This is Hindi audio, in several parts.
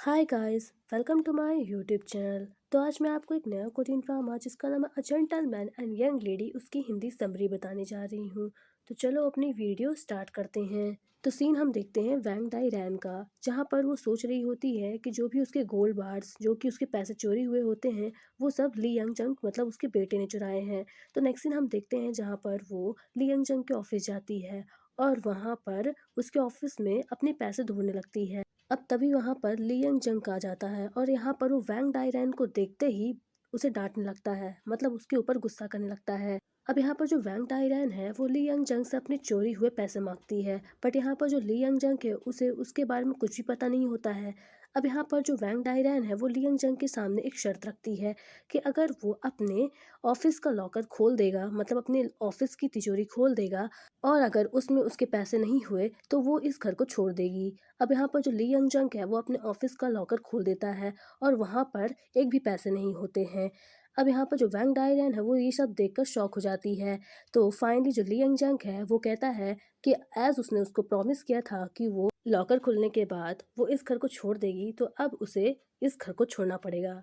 Hi guys, welcome to my YouTube channel. तो आज मैं आपको एक नया कोरियन ड्रामा जिसका नाम है a gentleman and young lady उसकी हिंदी समरी बताने जा रही हूँ। तो चलो अपनी वीडियो स्टार्ट करते हैं। तो सीन हम देखते हैं वैंग डाई रैन का, जहाँ पर वो सोच रही होती है कि जो भी उसके गोल्ड बार्स जो कि उसके पैसे चोरी हुए होते हैं वो सब ली यंग जंग मतलब उसके बेटे ने चुराए हैं। तो नेक्स्ट सीन हम देखते हैं जहाँ पर वो ली यंग जंग के ऑफिस जाती है और वहाँ पर उसके ऑफिस में अपने पैसे ढूंढने लगती है। अब तभी वहां पर लियंग जंग आ जाता है और यहाँ पर वो वैंग डायरैन को देखते ही उसे डांटने लगता है, मतलब उसके ऊपर गुस्सा करने लगता है। अब यहाँ पर जो वैंग डायरैन है वो ली यंग जंग से अपने चोरी हुए पैसे मांगती है, बट यहाँ पर जो ली यंग जंग है उसे उसके बारे में कुछ भी पता नहीं होता है। अब यहाँ पर जो वैंग डायरैन है वो ली यंग जंग के सामने एक शर्त रखती है कि अगर वो अपने ऑफिस का लॉकर खोल देगा, मतलब अपने ऑफिस की तिजोरी खोल देगा, और अगर उसमें उसके पैसे नहीं हुए तो वो इस घर को छोड़ देगी। अब यहाँ पर जो ली यंग जंग है वो अपने ऑफिस का लॉकर खोल देता है और वहाँ पर एक भी पैसे नहीं होते हैं। अब यहाँ पर जो वैंग डायरैन है वो ये सब देखकर शॉक हो जाती है। तो फाइनली जो ली यंग जंग है वो कहता है कि एज उसने उसको प्रॉमिस किया था कि वो लॉकर खुलने के बाद वो इस घर को छोड़ देगी, तो अब उसे इस घर को छोड़ना पड़ेगा।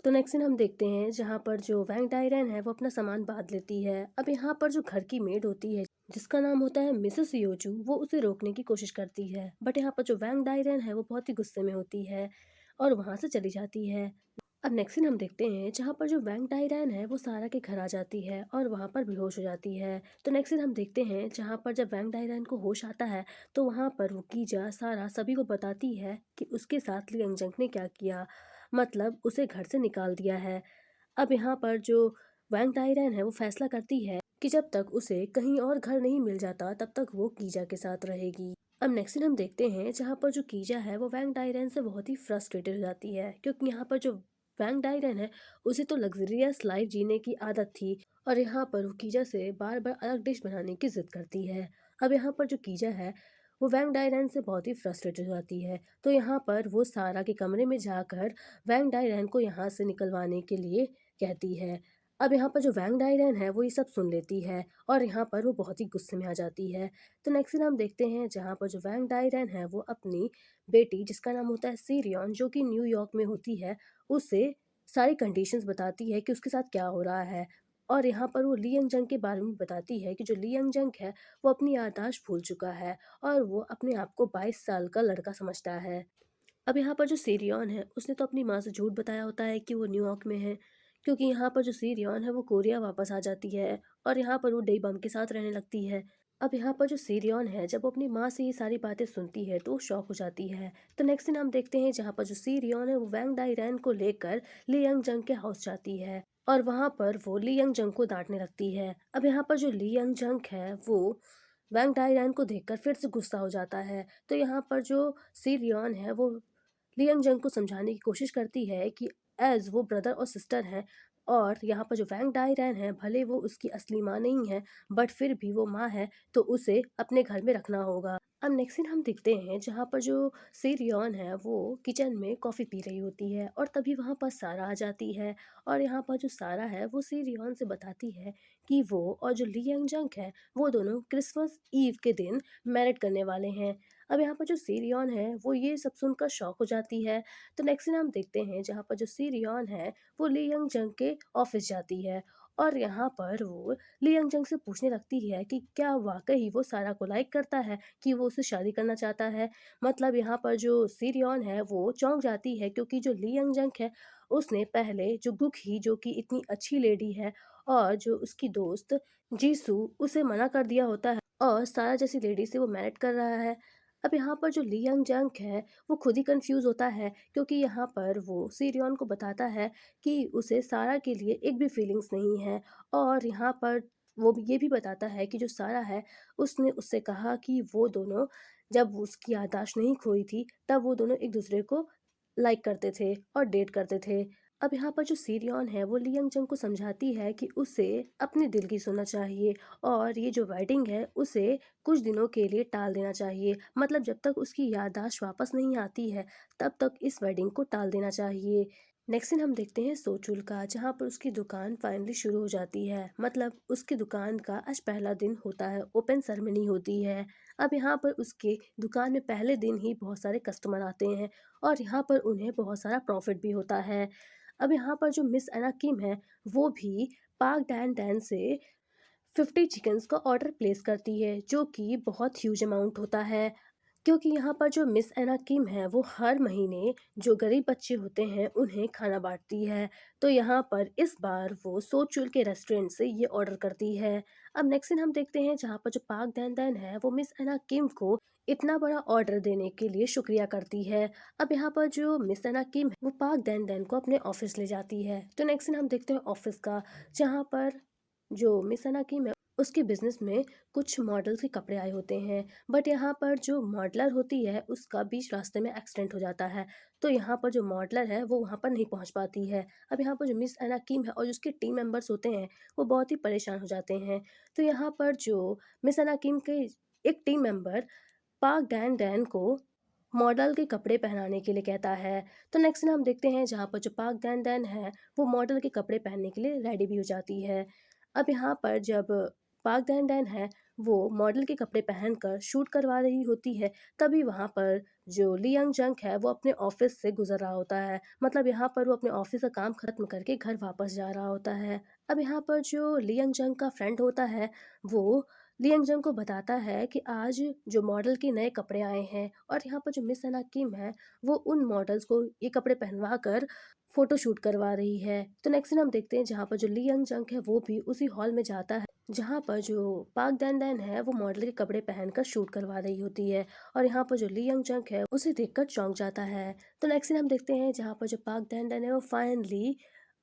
तो नेक्स्ट सीन हम देखते हैं जहाँ पर जो वैंग डायरैन है वो अपना सामान बांध लेती है। अब यहाँ पर जो घर की मेड होती है जिसका नाम होता है मिसेस योजू, वो उसे रोकने की कोशिश करती है, बट यहाँ पर जो वैंग डायरैन है वो बहुत ही गुस्से में होती है और वहां से चली जाती है। अब नेक्स्ट सीन हम देखते हैं जहाँ पर जो वैंग डायरैन है वो सारा के घर आ जाती है और वहां पर बेहोश हो जाती है। तो नेक्स्ट सीन हम देखते हैं जहाँ पर जब वैंग डायरैन को होश आता है तो वहां पर वो कीजा सारा सभी को बताती है कि उसके साथ लियांग जंग ने क्या किया, मतलब उसे घर से निकाल दिया है। अब यहाँ पर जो वैंग डायरैन है वो फैसला करती है कि जब तक उसे कहीं और घर नहीं मिल जाता तब तक वो कीजा के साथ रहेगी। अब नेक्स्ट सीन हम देखते हैं जहाँ पर जो कीजा है वो वैंग डायरैन से बहुत ही फ्रस्ट्रेटेड हो जाती है, क्योंकि यहाँ पर जो वैंग डायरैन है उसे तो लग्जरियस लाइफ जीने की आदत थी और यहाँ पर वो कीजा से बार बार अलग डिश बनाने की जिद करती है। अब यहाँ पर जो कीजा है वो वैंग डायरैन से बहुत ही फ्रस्ट्रेटेड हो जाती है, तो यहाँ पर वो सारा के कमरे में जाकर वैंग डायरैन को यहाँ से निकलवाने के लिए कहती है। अब यहाँ पर जो वैंग डायरैन है वो ये सब सुन लेती है और यहाँ पर वो बहुत ही गुस्से में आ जाती है। तो नेक्स्ट सीन हम देखते हैं जहाँ पर जो वैंग डायरैन है वो अपनी बेटी जिसका नाम होता है सीरियन, जो कि न्यूयॉर्क में होती है, उसे सारी कंडीशंस बताती है कि उसके साथ क्या हो रहा है। और यहाँ पर वो ली यंग जंग के बारे में बताती है कि जो ली यंग जंग है वो अपनी याददाश्त भूल चुका है और वो अपने आप को 22 साल का लड़का समझता है। अब यहाँ पर जो सीरियन है उसने तो अपनी माँ से झूठ बताया होता है कि वो न्यूयॉर्क में है, क्योंकि यहाँ पर जो सीरियन है वो कोरिया वापस आ जाती है और यहाँ पर वो डे बम के साथ रहने लगती है। अब यहाँ पर जो सीरियन है जब वो अपनी माँ से ये सारी बातें सुनती है तो वो शॉक हो जाती है। तो नेक्स्ट दिन हम देखते हैं जहाँ पर जो सीरियन है वो वैंग डायरैन को लेकर ली यंग जंग के हाउस जाती है और वहाँ पर वो ली यंग जंग को डांटने लगती है। अब यहाँ पर जो ली यंग जंग है वो वैंग डायरैन को देखकर फिर से गुस्सा हो जाता है। तो यहाँ पर जो सीरियन है वो लियांग जंग को समझाने की कोशिश करती है कि एज वो ब्रदर और सिस्टर हैं और यहाँ पर जो वैंग डायरैन है भले वो उसकी असली माँ नहीं है, बट फिर भी वो माँ है, तो उसे अपने घर में रखना होगा। अब नेक्स्ट सीन हम देखते हैं जहाँ पर जो सीरियन है वो किचन में कॉफ़ी पी रही होती है और तभी वहाँ पर सारा आ जाती है और यहाँ पर जो सारा है वो सीरियन से बताती है कि वो और जो लियांग जंग है वो दोनों क्रिसमस ईव के दिन मैरिड करने वाले हैं। अब यहाँ पर जो सीरियन है वो ये सब सुनकर शॉक हो जाती है। तो नेक्स्ट सीन हम देखते हैं जहाँ पर जो सीरियन है वो ली यंग जंग के ऑफिस जाती है और यहाँ पर वो ली यंग जंग से पूछने लगती है कि क्या वाकई वो सारा को लाइक करता है, कि वो उससे शादी करना चाहता है। मतलब यहाँ पर जो सीरियन है वो चौंक जाती है, क्योंकि जो ली यंग जंग है उसने पहले जो गुक ही जो कि इतनी अच्छी लेडी है और जो उसकी दोस्त जीसू उसे मना कर दिया होता है और सारा जैसी लेडी से वो मैरिड कर रहा है। अब यहाँ पर जो ली यंग जंग है वो खुद ही कंफ्यूज होता है, क्योंकि यहाँ पर वो सीरियन को बताता है कि उसे सारा के लिए एक भी फीलिंग्स नहीं है और यहाँ पर वो ये भी बताता है कि जो सारा है उसने उससे कहा कि वो दोनों जब उसकी याददाश्त नहीं खोई थी तब वो दोनों एक दूसरे को लाइक करते थे और डेट करते थे। अब यहाँ पर जो सीरियन है वो ली यंग जंग को समझाती है कि उसे अपने दिल की सुनना चाहिए और ये जो वेडिंग है उसे कुछ दिनों के लिए टाल देना चाहिए, मतलब जब तक उसकी याददाश्त वापस नहीं आती है तब तक इस वेडिंग को टाल देना चाहिए। नेक्स्ट सीन हम देखते हैं सोचुल का, जहाँ पर उसकी दुकान फाइनली शुरू हो जाती है। मतलब उसकी दुकान का आज पहला दिन होता है, ओपन सेरेमनी होती है। अब यहाँ पर उसके दुकान में पहले दिन ही बहुत सारे कस्टमर आते हैं और यहाँ पर उन्हें बहुत सारा प्रॉफिट भी होता है। अब यहाँ पर जो मिस एना किम है, वो भी पाक डैन डैन से 50 चिकन्स का ऑर्डर प्लेस करती है, जो कि बहुत ह्यूज अमाउंट होता है। क्योंकि यहाँ पर जो मिस एना किम है, वो हर महीने जो गरीब बच्चे होते हैं उन्हें खाना बांटती है। तो यहाँ पर इस बार वो सोचुल के रेस्टोरेंट से ये ऑर्डर करती है। अब नेक्स्ट दिन हम देखते हैं जहाँ पर जो पाक दैन दैन है, वो मिस एना किम को इतना बड़ा ऑर्डर देने के लिए शुक्रिया करती है। अब यहाँ पर जो मिस एना किम है, वो पाक दैन दैन को अपने ऑफिस ले जाती है। तो नेक्स्ट दिन हम देखते हैं ऑफिस का, जहाँ पर जो मिस एना किम है, उसके बिजनेस में कुछ मॉडल्स के कपड़े आए होते हैं। बट यहाँ पर जो मॉडलर होती है, उसका बीच रास्ते में एक्सीडेंट हो जाता है। तो यहाँ पर जो मॉडलर है, वो वहाँ पर नहीं पहुँच पाती है। अब यहाँ पर जो मिस एना किम है और जो उसके टीम मेंबर्स होते हैं, वो बहुत ही परेशान हो जाते हैं। तो यहाँ पर जो मिस एना किम के एक टीम मेंबर पाक डैन डैन को मॉडल के कपड़े पहनाने के लिए कहता है। तो नेक्स्ट दिन हम देखते हैं जहाँ पर जो पाक डैन डैन है, वो मॉडल के कपड़े पहनने के लिए रेडी भी हो जाती है। अब यहाँ पर जब पाक डैन डैन है, वो मॉडल के कपड़े पहनकर शूट करवा रही होती है, तभी वहाँ पर जो ली यंग जंग है, वो अपने ऑफिस से गुजर रहा होता है। मतलब यहाँ पर वो अपने ऑफिस का काम खत्म करके घर वापस जा रहा होता है। अब यहाँ पर जो ली यंग जंग का फ्रेंड होता है, वो ली यंग जंग को बताता है कि आज जो मॉडल के नए कपड़े आए हैं और यहाँ पर जो मिस अना किम है, वो उन मॉडल्स को ये कपड़े पहनवा कर फोटो शूट करवा रही है। तो नेक्स्ट दिन हम देखते हैं जहाँ पर जो ली यंग जंग है, वो भी उसी हॉल में जाता है जहाँ पर जो पाक दैन दैन है, वो मॉडल के कपड़े पहनकर शूट करवा रही होती है। और यहाँ पर जो ली यंग जंग है, उसे देखकर चौंक जाता है। तो नेक्स्ट दिन हम देखते हैं जहाँ पर जो पाक दैन दैन है, वो फाइनली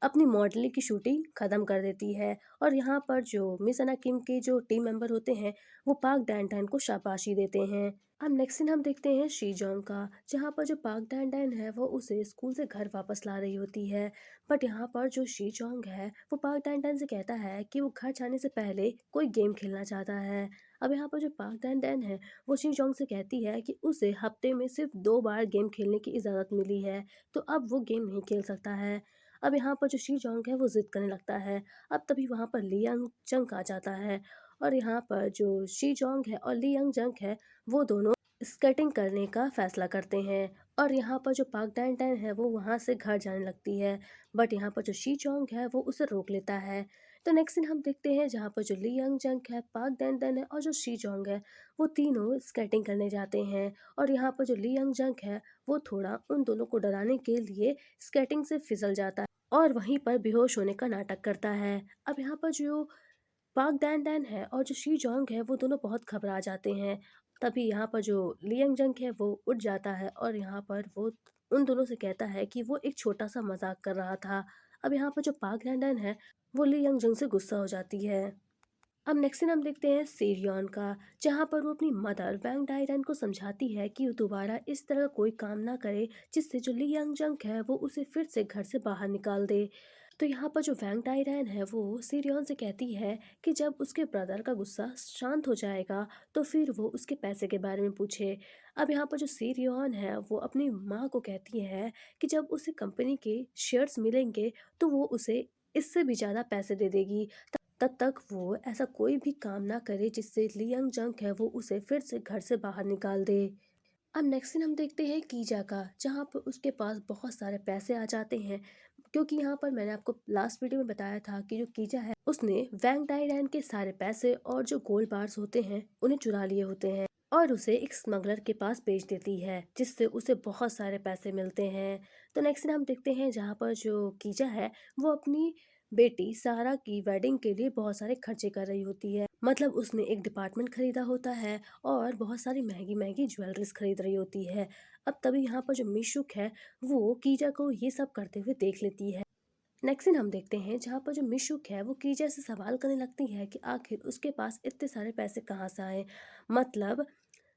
अपनी मॉडलिंग की शूटिंग खत्म कर देती है। और यहाँ पर जो मिस अना किम के जो टीम मेंबर होते हैं, वो पाक डैन डैन को शाबाशी देते हैं। अब नेक्स्ट सीन हम देखते हैं शी जोंग का, जहाँ पर जो पाक डैन डैन है, वो उसे स्कूल से घर वापस ला रही होती है। बट यहाँ पर जो शी जोंग है, वो पाक डैन डैन से कहता है कि वो घर जाने से पहले कोई गेम खेलना चाहता है। अब यहाँ पर जो पाक डैन डैन है, वो शी जोंग से कहती है कि उसे हफ्ते में सिर्फ 2 बार गेम खेलने की इजाज़त मिली है, तो अब वो गेम नहीं खेल सकता है। अब यहाँ पर जो शी जोंग है, वो ज़िद करने लगता है। अब तभी वहाँ पर ली यंग जंग आ जाता है और यहाँ पर जो शी जोंग है और ली यंग जंग है, वो दोनों स्केटिंग करने का फैसला करते हैं। और यहाँ पर जो पाक डैन डैन है, वो वहाँ से घर जाने लगती है। बट यहाँ पर जो शी जोंग है, वो उसे रोक लेता है। तो नेक्स्ट दिन हम देखते हैं जहाँ पर जो ली यंग जंग है, पाक डैन डैन है और जो शी जोंग है, वो तीनों स्केटिंग करने जाते हैं। और यहाँ पर जो ली यंग जंग है, वो थोड़ा उन दोनों को डराने के लिए स्केटिंग से फिसल जाता है और वहीं पर बेहोश होने का नाटक करता है। अब यहाँ पर जो पाक डैन डैन है और जो शी जोंग है, वो दोनों बहुत घबरा जाते हैं। तभी यहाँ पर जो लियंग जंग है, वो उठ जाता है और यहाँ पर वो उन दोनों से कहता है कि वो एक छोटा सा मजाक कर रहा था। अब यहाँ पर जो पाक डैन डैन है, वो लियंग जंग से गुस्सा हो जाती है। अब नेक्स्ट सीन हम देखते हैं सीरियन का, जहाँ पर वो अपनी मदर वैंग डायरन को समझाती है कि वो दोबारा इस तरह कोई काम ना करे, जिससे जो ली यंग जंग है, वो उसे फिर से घर से बाहर निकाल दे। तो यहाँ पर जो वैंग डायरन है, वो सीरियन से कहती है कि जब उसके ब्रदर का गुस्सा शांत हो जाएगा, तो फिर वो उसके पैसे के बारे में पूछे। अब यहाँ पर जो सीरियन है, वो अपनी माँ को कहती है कि जब उसे कंपनी के शेयर्स मिलेंगे, तो वो उसे इससे भी ज़्यादा पैसे दे देगी। तब तक वो ऐसा कोई भी काम ना करे जिससे लियांग जंग है, वो उसे फिर से घर से बाहर निकाल दे। अब नेक्स्ट सीन हम देखते हैं कीजा का, जहाँ पर उसके पास बहुत सारे पैसे आ जाते हैं। क्योंकि यहाँ पर मैंने आपको लास्ट वीडियो में बताया था कि जो कीजा है, उसने वैंग डाइरैन के सारे पैसे और जो गोल्ड बार्स होते हैं, उन्हें चुरा लिए होते हैं और उसे एक स्मगलर के पास बेच देती है, जिससे उसे बहुत सारे पैसे मिलते हैं। तो नेक्स्ट सीन हम देखते हैं जहाँ पर जो कीजा है, वो अपनी बेटी सारा की वेडिंग के लिए बहुत सारे खर्चे कर रही होती है। मतलब उसने एक डिपार्टमेंट खरीदा होता है और बहुत सारी महंगी महंगी ज्वेलरीज खरीद रही होती है। अब तभी यहाँ पर जो मिशुक है, वो कीजा को ये सब करते हुए देख लेती है। नेक्स्ट सीन हम देखते हैं जहाँ पर जो मिशुक है, वो कीजा से सवाल करने लगती है कि आखिर उसके पास इतने सारे पैसे कहाँ से आए। मतलब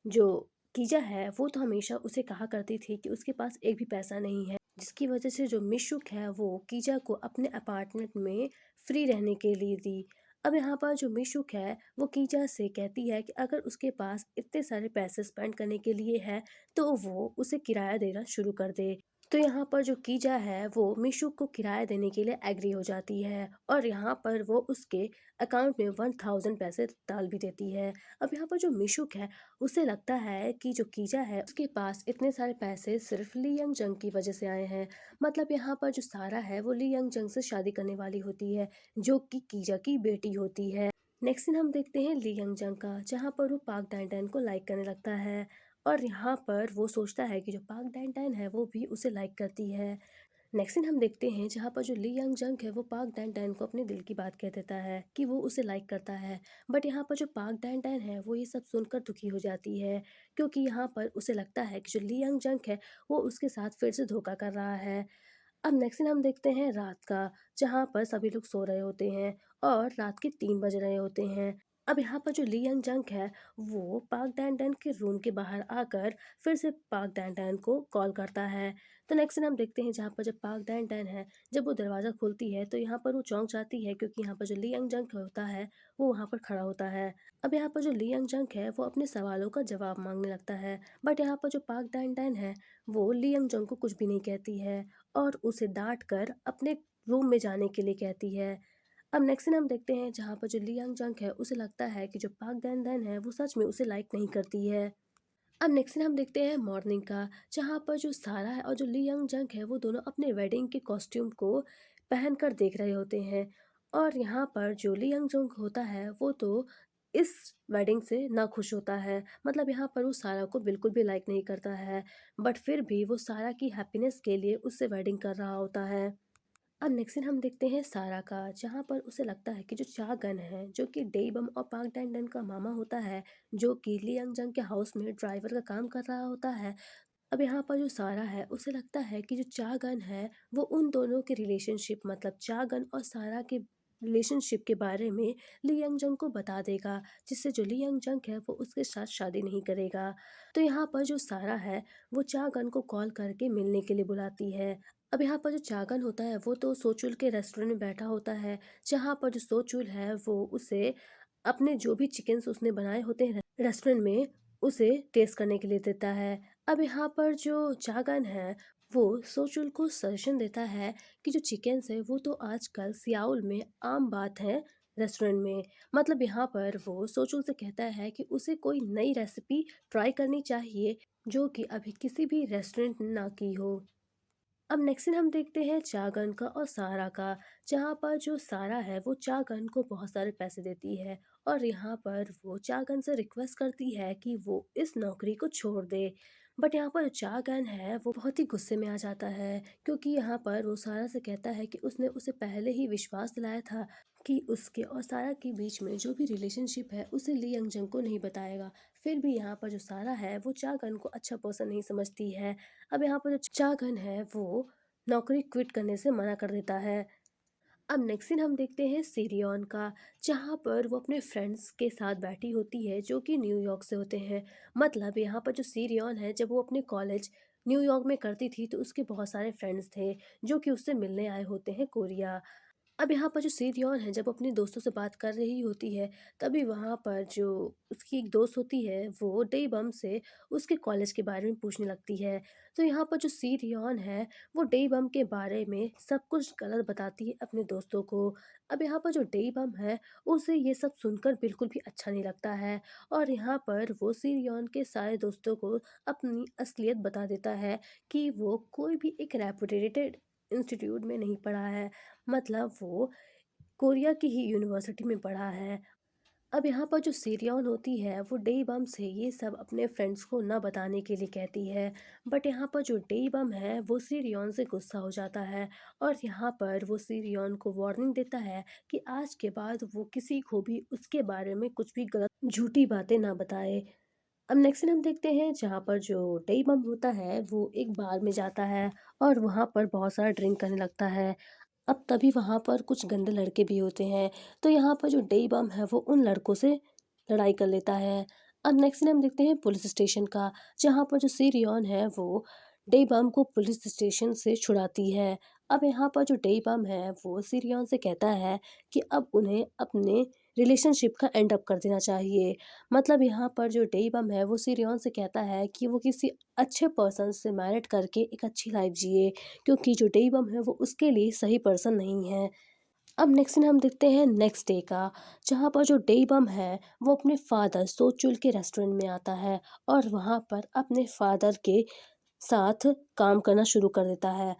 जो कीजा है, वो तो हमेशा उसे कहा करती थी कि उसके पास एक भी पैसा नहीं है, जिसकी वजह से जो मिशुक है, वो कीजा को अपने अपार्टमेंट में फ्री रहने के लिए दी। अब यहाँ पर जो मिशुक है, वो कीजा से कहती है कि अगर उसके पास इतने सारे पैसे स्पेंड करने के लिए है, तो वो उसे किराया देना शुरू कर दे। तो यहाँ पर जो कीजा है वो मिशु को किराया देने के लिए एग्री हो जाती है और यहाँ पर वो उसके अकाउंट में 1000 पैसे डाल भी देती है। अब यहाँ पर जो मिशुक है उसे लगता है कि जो कीजा है उसके पास इतने सारे पैसे सिर्फ ली यंग जंग की वजह से आए हैं। मतलब यहाँ पर जो सारा है वो ली यंग जंग से शादी करने वाली होती है जो कि कीजा की बेटी होती है। नेक्स्ट सीन हम देखते हैं ली यंग जंग का, जहाँ पर वो पाक डैन डैन को लाइक करने लगता है और यहाँ पर वो सोचता है कि जो पाक डैन डैन है वो भी उसे लाइक करती है। नेक्स्ट सीन हम देखते हैं जहाँ पर जो ली यंग जंग है वो पाक डैन डैन को अपने दिल की बात कह देता है कि वो उसे लाइक करता है। बट यहाँ पर जो पाक डैन डैन है वो ये सब सुनकर दुखी हो जाती है क्योंकि यहाँ पर उसे लगता है कि जो ली यंग जंग है वो उसके साथ फिर से धोखा कर रहा है। अब नेक्स्ट सीन हम देखते हैं रात का, जहाँ पर सभी लोग सो रहे होते हैं और रात के 3 बज रहे होते हैं। अब यहाँ पर जो ली यंग जंग है वो पाक डैन डैन के रूम के बाहर आकर फिर से पाक डैन डैन को कॉल करता है। तो नेक्स्ट सीन हम देखते हैं जहाँ पर जब पाक डैन डैन है जब वो दरवाज़ा खोलती है तो यहाँ पर वो चौंक जाती है क्योंकि यहाँ पर जो ली यंग जंग होता है वो वहाँ पर खड़ा होता है। अब यहाँ पर जो ली यंग जंग है वो अपने सवालों का जवाब मांगने लगता है, बट यहाँ पर जो पाक डैन डैन है वो ली यंग जंग को कुछ भी नहीं कहती है और उसे डांट कर अपने रूम में जाने के लिए कहती है। अब नेक्स्ट सीन हम देखते हैं जहाँ पर जो ली यंग जंग है उसे लगता है कि जो पाक डैन डैन है वो सच में उसे लाइक नहीं करती है। अब नेक्स्ट सीन हम देखते हैं मॉर्निंग का, जहाँ पर जो सारा है और जो ली यंग जंग है वो दोनों अपने वेडिंग के कॉस्ट्यूम को पहनकर देख रहे होते हैं और यहाँ पर जो ली यंग जंग होता है वो तो इस वेडिंग से ना खुश होता है। मतलब यहाँ पर वो सारा को बिल्कुल भी लाइक नहीं करता है, बट फिर भी वो सारा की हैप्पीनेस के लिए उससे वेडिंग कर रहा होता है। अब नेक्स्ट सीन हम देखते हैं सारा का, जहाँ पर उसे लगता है कि जो चागन है जो कि डेबम और पाक डैन डैन का मामा होता है जो कि ली यंग जंग के हाउस में ड्राइवर का काम कर रहा होता है। अब यहाँ पर जो सारा है उसे लगता है कि जो चागन है वो उन दोनों के रिलेशनशिप, मतलब चागन और सारा के रिलेशनशिप के बारे में ली यंग जंग को बता देगा, जिससे जो ली यंग जंग है वो उसके साथ शादी नहीं करेगा। तो यहाँ पर जो सारा है वो चागन को कॉल करके मिलने के लिए बुलाती है। अब यहाँ पर जो चागन होता है वो तो सोचुल के रेस्टोरेंट में बैठा होता है, जहाँ पर जो सोचुल है वो उसे अपने जो भी चिकन्स उसने बनाए होते हैं रेस्टोरेंट में उसे टेस्ट करने के लिए देता है। अब यहाँ पर जो चागन है वो सोचुल को सजेशन देता है कि जो चिकन्स है वो तो आजकल सियाउल में आम बात है रेस्टोरेंट में। मतलब यहाँ पर वो सोचुल से कहता है कि उसे कोई नई रेसिपी ट्राई करनी चाहिए जो कि अभी किसी भी रेस्टोरेंट ना की हो। अब नेक्स्ट सीन हम देखते हैं चागन का और सारा का, जहाँ पर जो सारा है वो चागन को बहुत सारे पैसे देती है और यहाँ पर वो चागन से रिक्वेस्ट करती है कि वो इस नौकरी को छोड़ दे। बट यहाँ पर चागन है वो बहुत ही गुस्से में आ जाता है क्योंकि यहाँ पर वो सारा से कहता है कि उसने उसे पहले ही विश्वास दिलाया था कि उसके और सारा के बीच में जो भी रिलेशनशिप है उसे ली यंग जंग को नहीं बताएगा। फिर भी यहाँ पर जो सारा है वो चागन को अच्छा पर्सन नहीं समझती है। अब यहाँ पर जो चागन है वो नौकरी क्विट करने से मना कर देता है। अब नेक्स्ट सीन हम देखते हैं सीरियन का, जहाँ पर वो अपने फ्रेंड्स के साथ बैठी होती है जो कि न्यूयॉर्क से होते हैं। मतलब यहाँ पर जो सीरियन है जब वो अपने कॉलेज न्यूयॉर्क में करती थी तो उसके बहुत सारे फ्रेंड्स थे जो कि उससे मिलने आए होते हैं कोरिया। अब यहाँ पर जो सेरियन है जब अपने दोस्तों से बात कर रही होती है तभी वहाँ पर जो उसकी एक दोस्त होती है वो डे बम से उसके कॉलेज के बारे में पूछने लगती है। तो यहाँ पर जो सीरियन है वो डे बम के बारे में सब कुछ गलत बताती है अपने दोस्तों को। अब यहाँ पर जो डे बम है उसे ये सब सुनकर बिल्कुल भी अच्छा नहीं लगता है और यहाँ पर वो सीरियन के सारे दोस्तों को अपनी असलियत बता देता है कि वो कोई भी एक रेपुटेटेड इंस्टीट्यूट में नहीं पढ़ा है। मतलब वो कोरिया की ही यूनिवर्सिटी में पढ़ा है। अब यहाँ पर जो सीरियन होती है वो डे बम से ये सब अपने फ्रेंड्स को ना बताने के लिए कहती है। बट यहाँ पर जो डे बम है वो सीरियन से गुस्सा हो जाता है और यहाँ पर वो सीरियन को वार्निंग देता है कि आज के बाद वो किसी को भी उसके बारे में कुछ भी गलत झूठी बातें ना बताए। अब नेक्स्ट सीन हम देखते हैं जहाँ पर जो डे बम होता है वो एक बार में जाता है और वहाँ पर बहुत सारा ड्रिंक करने लगता है। अब तभी वहाँ पर कुछ गंदे लड़के भी होते हैं, तो यहाँ पर जो डे बम है वो उन लड़कों से लड़ाई कर लेता है। अब नेक्स्ट सीन हम देखते हैं पुलिस स्टेशन का, जहाँ पर जो सीरियन है वो डे बम को पुलिस स्टेशन से छुड़ाती है। अब यहाँ पर जो डे बम है वो सीरियन से कहता है कि अब उन्हें अपने रिलेशनशिप का एंड अप कर देना चाहिए। मतलब यहाँ पर जो डेईबम है वो सिरियॉन से कहता है कि वो किसी अच्छे पर्सन से मैरिड करके एक अच्छी लाइफ जिए, क्योंकि जो डेईबम है वो उसके लिए सही पर्सन नहीं है। अब नेक्स्ट सीन हम देखते हैं नेक्स्ट डे का, जहाँ पर जो डेईबम है वो अपने फादर सोचुल के रेस्टोरेंट में आता है और वहाँ पर अपने फादर के साथ काम करना शुरू कर देता है।